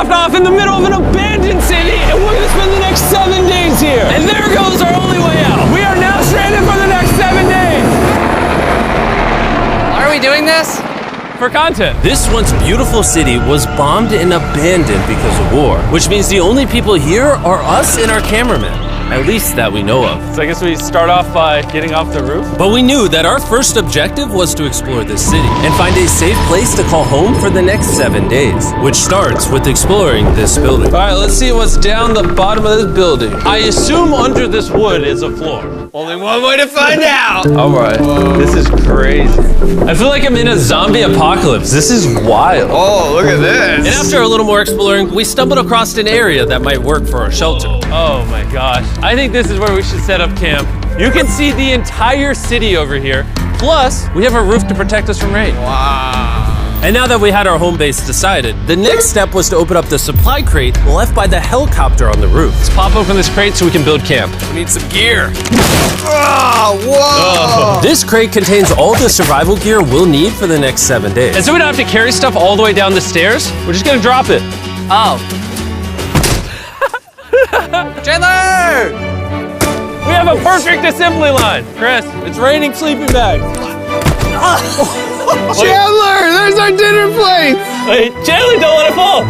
stopped off in the middle of an abandoned city, and we're gonna spend the next 7 days here. And there goes our only way out. We are now stranded for the next 7 days. Why are we doing this? For content. This once beautiful city was bombed and abandoned because of war, which means the only people here are us and our cameraman. At least that we know of. So I guess we start off by getting off the roof. But we knew that our first objective was to explore this city and find a safe place to call home for the next 7 days, which starts with exploring this building. All right, let's see what's down the bottom of this building. I assume under this wood is a floor. Only one way to find out. All right, this is crazy. I feel like I'm in a zombie apocalypse. This is wild. Oh, look at And this. after a little more exploring, we stumbled across an area that might work for our shelter. Oh my gosh. I think this is where we should set up camp. You can see the entire city over here. Plus, we have a roof to protect us from rain. Wow. And now that we had our home base decided, the next step was to open up the supply crate left by the helicopter on the roof. Let's pop open this crate so we can build camp. We need some gear. Oh, whoa. This crate contains all the survival gear we'll need for the next 7 days. And so we don't have to carry stuff all the way down the stairs. We're just gonna drop it. Oh. Chandler! We have a perfect assembly line. Chris, it's raining sleeping bags. Chandler, there's our dinner plate. Wait, Chandler, don't let it fall.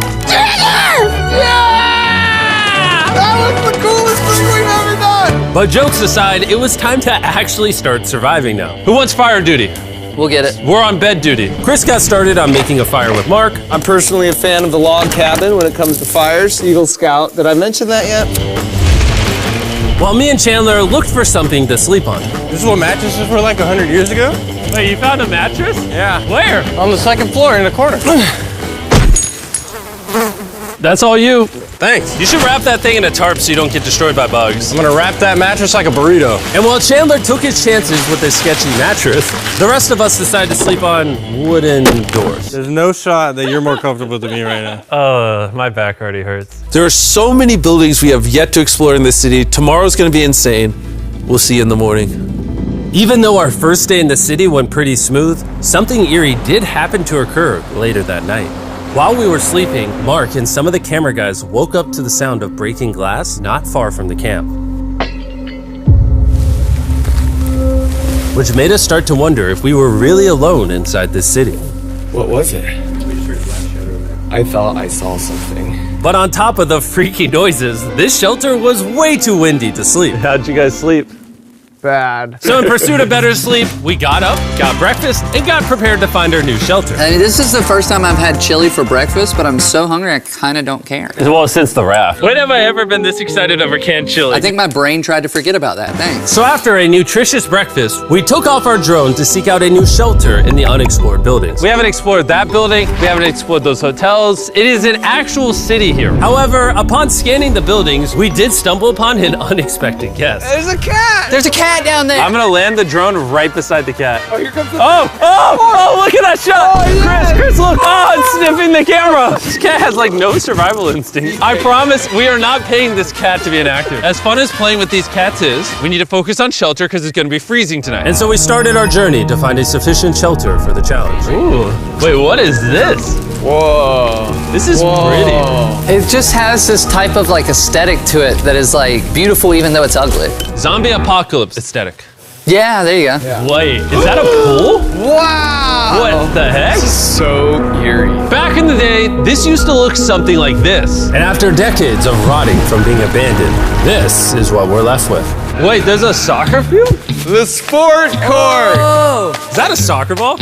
That was the coolest thing we've ever done. But jokes aside, it was time to actually start surviving now. Who wants fire duty? We'll get it. We're on bed duty. Chris got started on making a fire with Mark. I'm personally a fan of the log cabin when it comes to fires. Eagle Scout. Did I mention that yet? While me and Chandler looked for something to sleep on. This is what mattresses were like 100 years ago? Wait, you found a mattress? Yeah. Where? On the second floor in the corner. That's all you. Thanks. You should wrap that thing in a tarp so you don't get destroyed by bugs. I'm gonna wrap that mattress like a burrito. And while Chandler took his chances with his sketchy mattress, the rest of us decided to sleep on wooden doors. There's no shot that you're more comfortable than me right now. My back already hurts. There are so many buildings we have yet to explore in this city. Tomorrow's gonna be insane. We'll see you in the morning. Even though our first day in the city went pretty smooth, something eerie did happen to occur later that night. While we were sleeping, Mark and some of the camera guys woke up to the sound of breaking glass not far from the camp, which made us start to wonder if we were really alone inside this city. What was it? I thought I saw something. But on top of the freaky noises, this shelter was way too windy to sleep. How'd you guys sleep? Bad. So in pursuit of better sleep, we got up, got breakfast, and got prepared to find our new shelter. I mean, this is the first time I've had chili for breakfast, but I'm so hungry I kind of don't care. Well, since the raft. When have I ever been this excited over canned chili? I think my brain tried to forget about that. Thanks. So after a nutritious breakfast, we took off our drone to seek out a new shelter in the unexplored buildings. We haven't explored that building. We haven't explored those hotels. It is an actual city here. However, upon scanning the buildings, we did stumble upon an unexpected guest. There's a cat. There's a cat down there. I'm gonna land the drone right beside the cat. Oh, here comes the Oh, look at that shot! Chris, look! Oh, it's sniffing the camera! This cat has like no survival instinct. I promise we are not paying this cat to be inactive. As fun as playing with these cats is, we need to focus on shelter because it's gonna be freezing tonight. And so we started our journey to find a sufficient shelter for the challenge. Ooh, wait, what is this? Whoa. This is pretty. It just has this type of like aesthetic to it that is like beautiful even though it's ugly. Zombie apocalypse aesthetic. Yeah, there you go. Wait, is that a pool? Wow. What the heck? So eerie. Back in the day, this used to look something like this. And after decades of rotting from being abandoned, this is what we're left with. Wait, there's a soccer field? The sport court. Is that a soccer ball?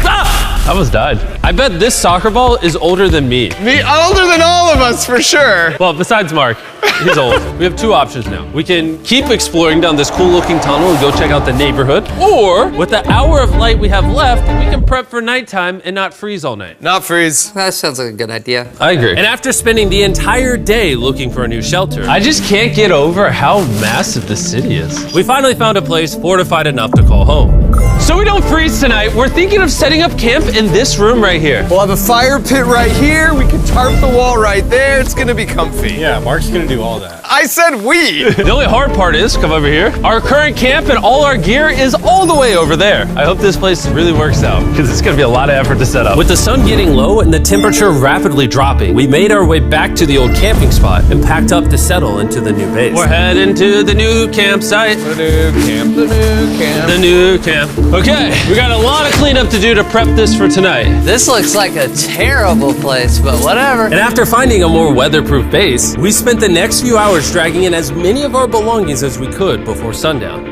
Ah! I almost died. I bet this soccer ball is older than me. Me older than all of us for sure. Well, besides Mark, he's old. We have two options now. We can keep exploring down this cool looking tunnel and go check out the neighborhood. Or, with the hour of light we have left, we can prep for nighttime and not freeze all night. Not freeze. That sounds like a good idea. I agree. And after spending the entire day looking for a new shelter, I just can't get over how massive the city is. we finally found a place fortified enough to call home. So we don't freeze tonight, we're thinking of setting up camp in this room right here. We'll have a fire pit right here. We can tarp the wall right there. It's gonna be comfy. Yeah, Mark's gonna do all that. I said we. The only hard part is, come over here, our current camp and all our gear is all the way over there. I hope this place really works out, because it's gonna be a lot of effort to set up. With the sun getting low and the temperature rapidly dropping, we made our way back to the old camping spot and packed up to settle into the new base. We're heading to the new campsite. The new camp. The new camp. Okay, we got a lot of cleanup to do to prep this for tonight. This looks like a terrible place, but whatever. And after finding a more weatherproof base, we spent the next few hours dragging in as many of our belongings as we could before sundown.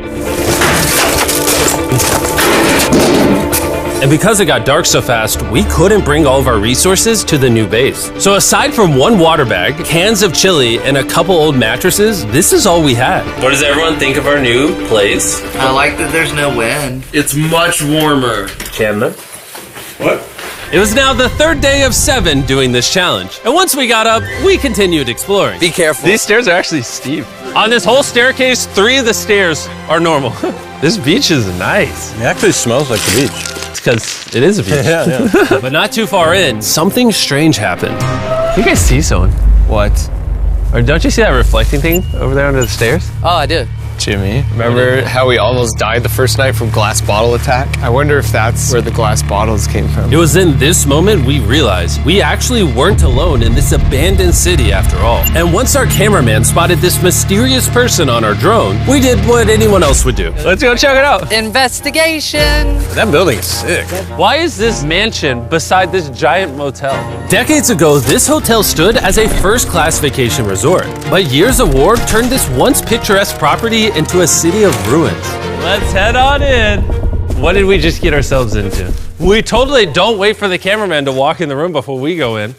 And because it got dark so fast, we couldn't bring all of our resources to the new base. So aside from one water bag, cans of chili, and a couple old mattresses, this is all we had. What does everyone think of our new place? I like that there's no wind. It's much warmer. Chandler? What? It was now the third day of 7 doing this challenge. And once we got up, we continued exploring. Be careful. These stairs are actually steep. On this whole staircase, 3 of the stairs are normal. This beach is nice. It actually smells like the beach. It's because it is a beach. Yeah. But not too far in, something strange happened. You guys see someone? What? Or don't you see that reflecting thing over there under the stairs? Oh, I do. Jimmy, remember how we almost died the first night from glass bottle attack? I wonder if that's where the glass bottles came from. It was in this moment we realized we actually weren't alone in this abandoned city after all. And once our cameraman spotted this mysterious person on our drone, we did what anyone else would do. Let's go check it out. Investigation. That building is sick. Why is this mansion beside this giant motel? Decades ago, this hotel stood as a first-class vacation resort. But years of war turned this once picturesque property into a city of ruins. Let's head on in. What did we just get ourselves into? We totally don't wait for the cameraman to walk in the room before we go in.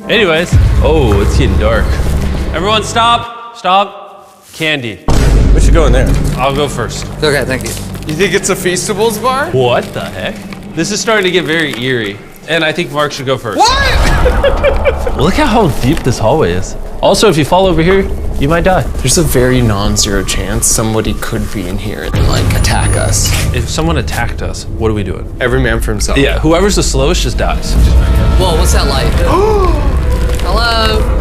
Anyways, oh, it's getting dark. Everyone stop, stop. Candy. We should go in there. I'll go first. Okay, thank you. You think it's a Feastables bar? What the heck? This is starting to get very eerie. And I think Mark should go first. What? Look at how deep this hallway is. Also, if you fall over here, you might die. There's a very non-zero chance somebody could be in here and like attack us. If someone attacked us, what are we doing? Every man for himself. Yeah, whoever's the slowest just dies. Whoa, what's that light? Hello.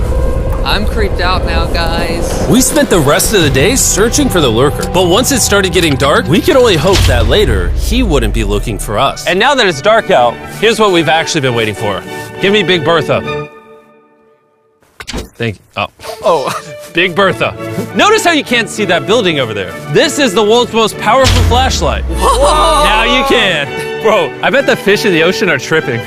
I'm creeped out now, guys. We spent the rest of the day searching for the lurker. But once it started getting dark, we could only hope that later he wouldn't be looking for us. And now that it's dark out, here's what we've actually been waiting for. Give me Big Bertha. Thank you. Oh. Big Bertha. Notice how you can't see that building over there. This is the world's most powerful flashlight. Whoa. Now you can. Bro, I bet the fish in the ocean are tripping.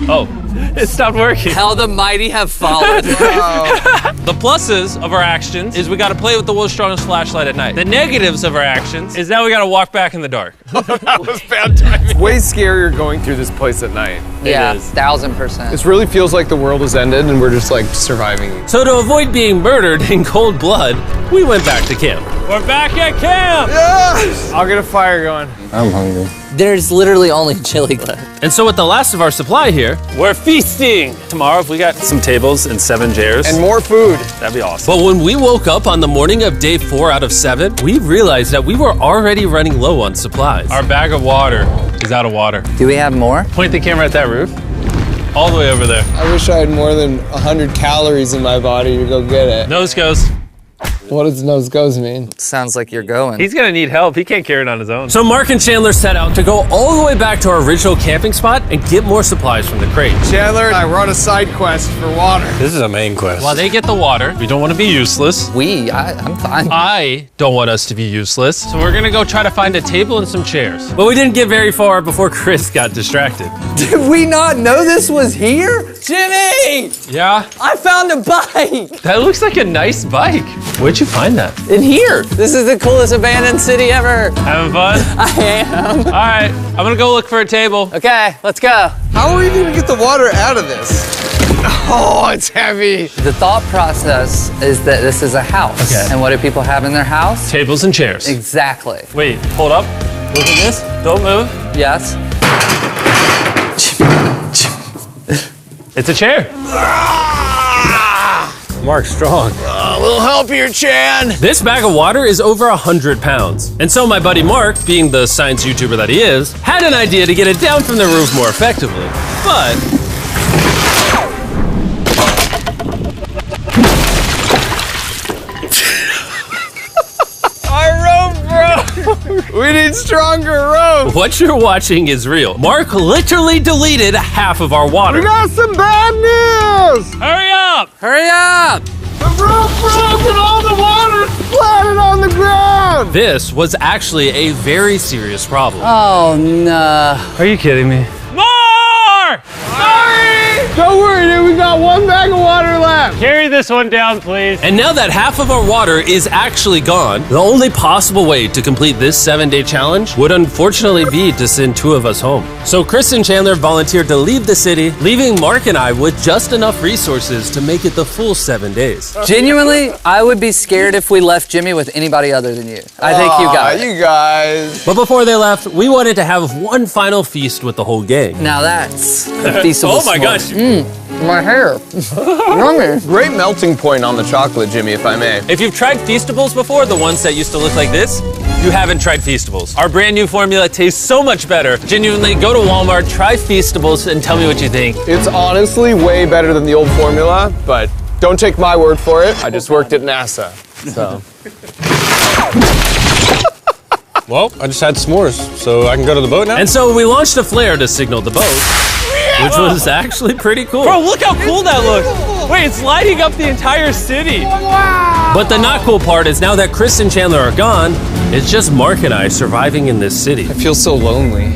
Oh, it stopped working. How the mighty have fallen. The pluses of our actions is we got to play with the world's strongest flashlight at night. The negatives of our actions is now we got to walk back in the dark. That was bad timing. It's way scarier going through this place at night. Yeah, is. 1000%. This really feels like the world has ended and we're just like surviving. So to avoid being murdered in cold blood, we went back to camp. We're back at camp. Yes! I'll get a fire going. I'm hungry. There's literally only chili left. And so with the last of our supply here, We're feasting. Tomorrow, if we got some tables and 7 chairs, And more food. that'd be awesome. but when we woke up on the morning of day 4 out of 7, we realized that we were already running low on supplies. Our bag of water is out of water. Do we have more? Point the camera at that roof. All the way over there. I wish I had more than 100 calories in my body to go get it. Nose goes. What does nose goes mean? Sounds like you're going. He's gonna need help. He can't carry it on his own. So Mark and Chandler set out to go all the way back to our original camping spot and get more supplies from the crate. Chandler and I were on a side quest for water. This is a main quest. While they get the water, we don't want to be useless. I'm fine. I don't want us to be useless. So we're gonna go try to find a table and some chairs. But we didn't get very far before Chris got distracted. Did we not know this was here? Jimmy! Yeah? I found a bike! That looks like a nice bike. Where'd you find that? In here. This is the coolest abandoned city ever. Having fun? I am. All right, I'm gonna go look for a table. Okay, let's go. How are we gonna get the water out of this? Oh, it's heavy. The thought process is that this is a house. Okay. And what do people have in their house? Tables and chairs. Exactly. Wait, hold up. Look at this. Don't move. Yes. It's a chair. Mark's strong. A little help here, Chan. This bag of water is over 100 pounds. And so my buddy Mark, being the science YouTuber that he is, had an idea to get it down from the roof more effectively. But need stronger rope. What you're watching is real. Mark literally deleted half of our water. Got some bad news. Hurry up! Hurry up! The rope broke and all the water splattered on the ground. This was actually a very serious problem. Oh no. Are you kidding me? More! Don't worry, dude. We got one bag of water left. Carry this one down, please. And now that half of our water is actually gone, the only possible way to complete this 7-day challenge would unfortunately be to send 2 of us home. So Chris and Chandler volunteered to leave the city, leaving Mark and I with just enough resources to make it the full 7 days. Genuinely, I would be scared if we left Jimmy with anybody other than you. I think you got it. You guys. But before they left, we wanted to have one final feast with the whole gang. Now that's a feastable Oh my s'more. gosh. My hair. Yummy. Great melting point on the chocolate, Jimmy, if I may. If you've tried Feastables before, the ones that used to look like this, you haven't tried Feastables. Our brand new formula tastes so much better. Genuinely, go to Walmart, try Feastables, and tell me what you think. It's honestly way better than the old formula, but don't take my word for it. I just worked at NASA, so. Well, I just had s'mores, so I can go to the boat now? And so we launched a flare to signal the boat, which was actually pretty cool. Bro, look how cool that looks. Wait, it's lighting up the entire city. But the not cool part is now that Chris and Chandler are gone, it's just Mark and I surviving in this city. I feel so lonely.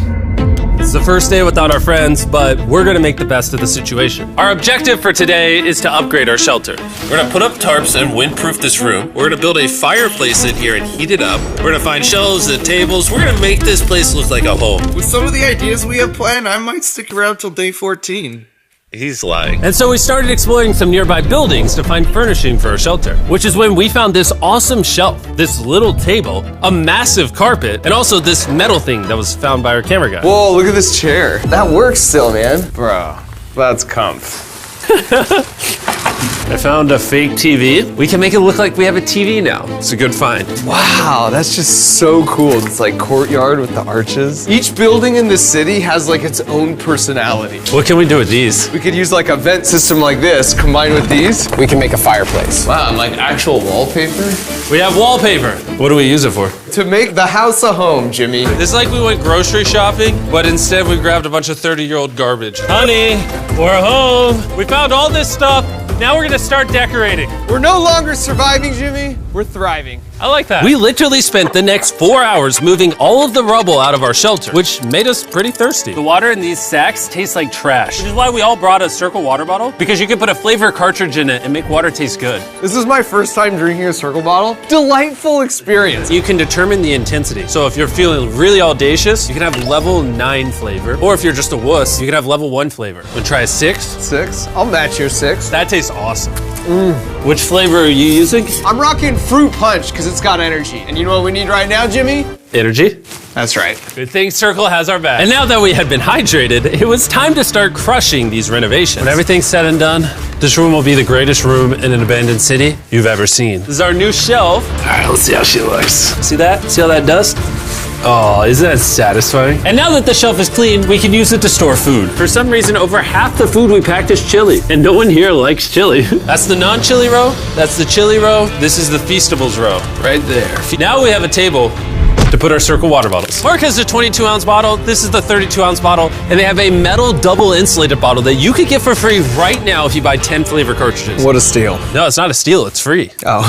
It's the first day without our friends, but we're gonna make the best of the situation. Our objective for today is to upgrade our shelter. We're gonna put up tarps and windproof this room. We're gonna build a fireplace in here and heat it up. We're gonna find shelves and tables. We're gonna make this place look like a home. With some of the ideas we have planned, I might stick around till day 14. He's lying. And so we started exploring some nearby buildings to find furnishing for our shelter, which is when we found this awesome shelf, this little table, a massive carpet, and also this metal thing that was found by our camera guy. Whoa, look at this chair. That works still, man. Bro, that's comf. I found a fake TV. We can make it look like we have a TV now. It's a good find. Wow, that's just so cool. It's like courtyard with the arches. Each building in this city has like its own personality. What can we do with these? We could use like a vent system like this, combined with these. We can make a fireplace. Wow, and like actual wallpaper? We have wallpaper. What do we use it for? To make the house a home, Jimmy. It's like we went grocery shopping, but instead we grabbed a bunch of 30-year-old garbage. Honey, we're home. We found all this stuff. Now we're gonna start decorating. We're no longer surviving, Jimmy. We're thriving. I like that. We literally spent the next 4 hours moving all of the rubble out of our shelter, which made us pretty thirsty. The water in these sacks tastes like trash, which is why we all brought a Circle water bottle, because you can put a flavor cartridge in it and make water taste good. This is my first time drinking a Circle bottle. Delightful experience. You can determine the intensity. So if you're feeling really audacious, you can have level 9 flavor. Or if you're just a wuss, you can have level 1 flavor. Wanna try a 6? 6? I'll match your 6. That tastes awesome. Which flavor are you using? I'm rocking Fruit Punch because it's got energy. And you know what we need right now, Jimmy? Energy. That's right. Good thing Circle has our back. And now that we had been hydrated, it was time to start crushing these renovations. When everything's said and done, this room will be the greatest room in an abandoned city you've ever seen. This is our new shelf. All right, let's see how she looks. See that? See all that dust? Oh, isn't that satisfying? And now that the shelf is clean, we can use it to store food. For some reason, over half the food we packed is chili, and no one here likes chili. That's the non-chili row, that's the chili row, this is the Feastables row, right there. Now we have a table to put our Circle water bottles. Mark has a 22-ounce bottle, this is the 32-ounce bottle, and they have a metal double insulated bottle that you could get for free right now if you buy 10 flavor cartridges. What a steal. No, it's not a steal, it's free. Oh.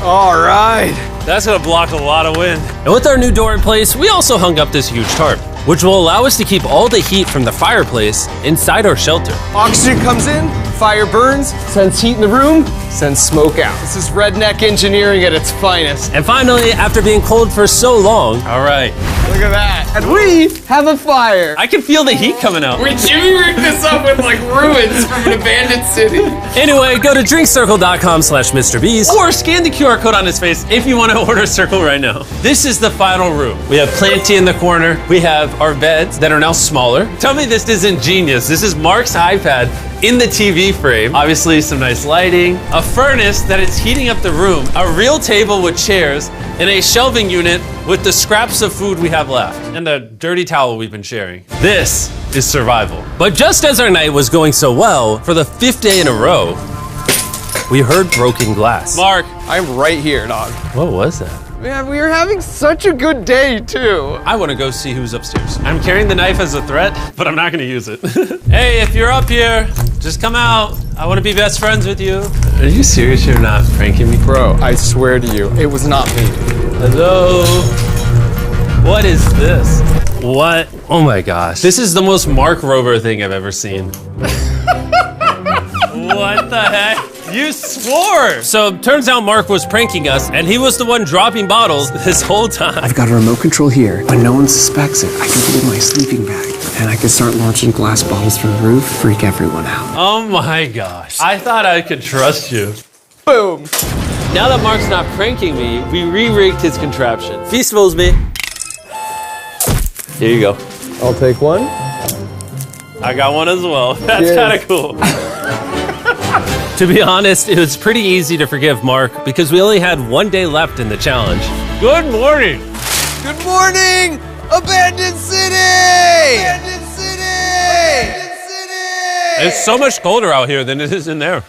All right. That's gonna block a lot of wind. And with our new door in place, we also hung up this huge tarp, which will allow us to keep all the heat from the fireplace inside our shelter. Oxygen comes in, fire burns, sends heat in the room, sends smoke out. This is redneck engineering at its finest. And finally, after being cold for so long, all right, Look at that. And we have a fire. I can feel the heat coming out. Wait, Jimmy rigged this up with like ruins from an abandoned city. Anyway, go to drinkcircle.com/MrBeast or scan the QR code on his face if you want to order Circle right now. This is the final room. We have Planty in the corner. We have our beds that are now smaller. Tell me this isn't genius. This is Mark's iPad in the TV frame. Obviously some nice lighting, a furnace that is heating up the room, a real table with chairs, and a shelving unit with the scraps of food we have left, and a dirty towel we've been sharing. This is survival. But just as our night was going so well, for the 5th day in a row, we heard broken glass. Mark, I'm right here, dog. What was that? Man, we are having such a good day, too. I want to go see who's upstairs. I'm carrying the knife as a threat, but I'm not gonna use it. Hey, if you're up here, just come out. I want to be best friends with you. Are you serious? You're not pranking me? Bro, I swear to you, it was not me. Hello? What is this? What? Oh my gosh. This is the most Mark Rover thing I've ever seen. What the heck? You swore! So turns out Mark was pranking us, and he was the one dropping bottles this whole time. I've got a remote control here. When no one suspects it, I can put it in my sleeping bag. And I can start launching glass bottles from the roof, freak everyone out. Oh my gosh. I thought I could trust you. Boom. Now that Mark's not pranking me, we re-rigged his contraption. Feastables me. Here you go. I'll take one. I got one as well. That's Cheers. kind of cool. To be honest, it was pretty easy to forgive Mark because we only had one day left in the challenge. Good morning. Good morning, Abandoned City! Abandoned City! Abandoned City! It's so much colder out here than it is in there.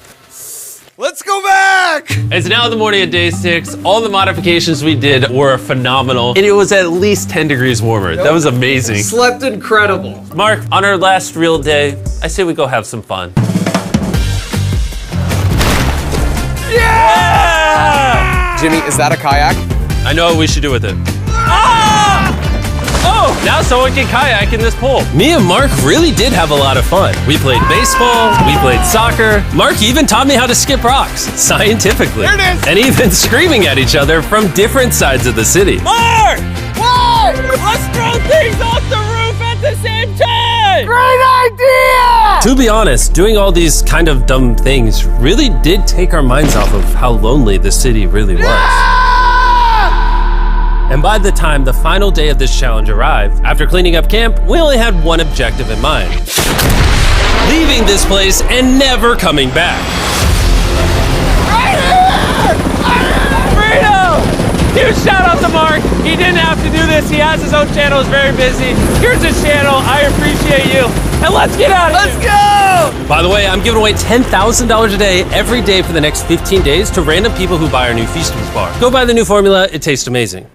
Let's go back! It's now the morning of day 6. All the modifications we did were phenomenal, and it was at least 10 degrees warmer. That was amazing. Slept incredible. Mark, on our last real day, I say we go have some fun. Yeah! Jimmy, is that a kayak? I know what we should do with it. Ah! Oh, now someone can kayak in this pool. Me and Mark really did have a lot of fun. We played baseball, we played soccer. Mark even taught me how to skip rocks, scientifically. There it is. And even screaming at each other from different sides of the city. Mark! What? Let's throw things off the roof at the same time! Great idea! To be honest, doing all these kind of dumb things really did take our minds off of how lonely the city really was. And by the time the final day of this challenge arrived, after cleaning up camp, we only had one objective in mind. Leaving this place and never coming back. Freedom! Huge shout out to Mark. He didn't have to do this. He has his own channel. He's very busy. Here's his channel. I appreciate you. And let's get out of here. Let's go! By the way, I'm giving away $10,000 a day every day for the next 15 days to random people who buy our new Feastables bar. Go buy the new formula. It tastes amazing.